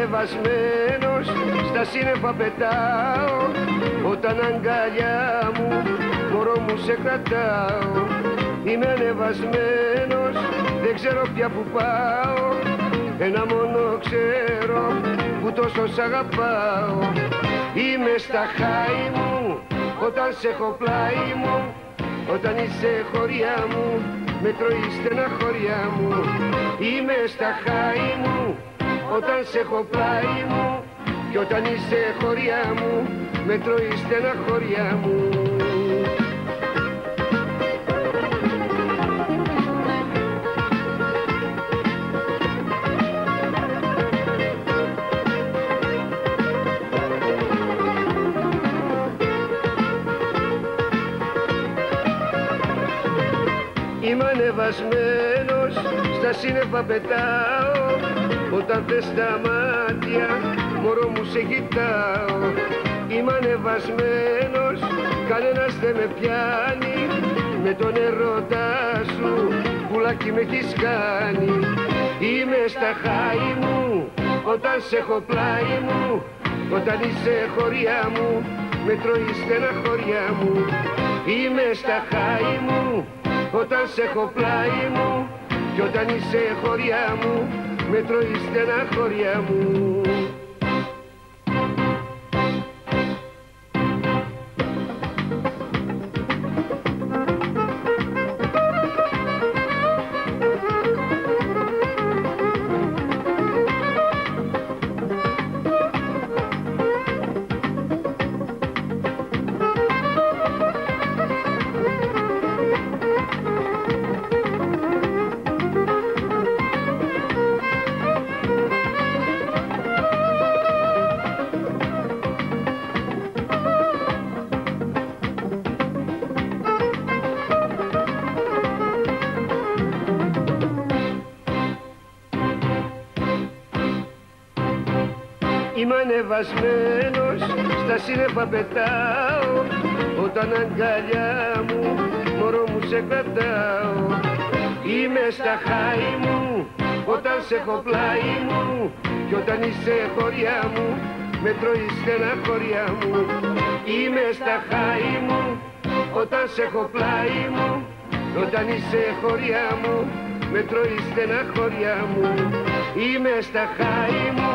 ανεβασμένος, στα σύννεφα πετάω. Όταν αγκαλιά μου, μωρό μου σε κρατάω. Είμαι ανεβασμένος, δεν ξέρω πια που πάω. Ένα μόνο ξέρω που τόσο σ' αγαπάω. Είμαι στα χάη μου, όταν σε έχω πλάι μου. Όταν είσαι χωριά μου, με τρώει στεναχωριά μου. Είμαι στα χάη μου, όταν σε έχω πλάι μου. Κι όταν είσαι χωριά μου, με τρώει στεναχωριά μου. Είμαι ανεβασμένος, στα σύννεφα πετάω. Όταν θες τα μάτια, μωρό μου σε κοιτάω. Είμαι ανεβασμένος, κανένας δεν με πιάνει. Με τον ερώτα σου, πουλάκι με έχεις κάνει. Είμαι στα χάη μου, όταν σε έχω πλάι μου. Όταν είσαι χωριά μου, με τρώει στεναχωριά μου. Είμαι στα χάη μου, όταν σε έχω πλάι μου. Κι όταν είσαι χωριά μου, με τρώει στεναχωριά μου. Είμαι ανεβασμένος, στα σύννεφα πετάω. Όταν αγκαλιά μου, μωρό μου σε κρατάω. Είμαι στα χάη μου, όταν σε έχω πλάι μου. Κι όταν είσαι χωριά μου, με τρώει στεναχωριά μου. Είμαι στα χάη μου, όταν σε έχω πλάι μου. Όταν είσαι χωριά μου, με τρώει στεναχωριά μου. Είμαι στα χάη μου,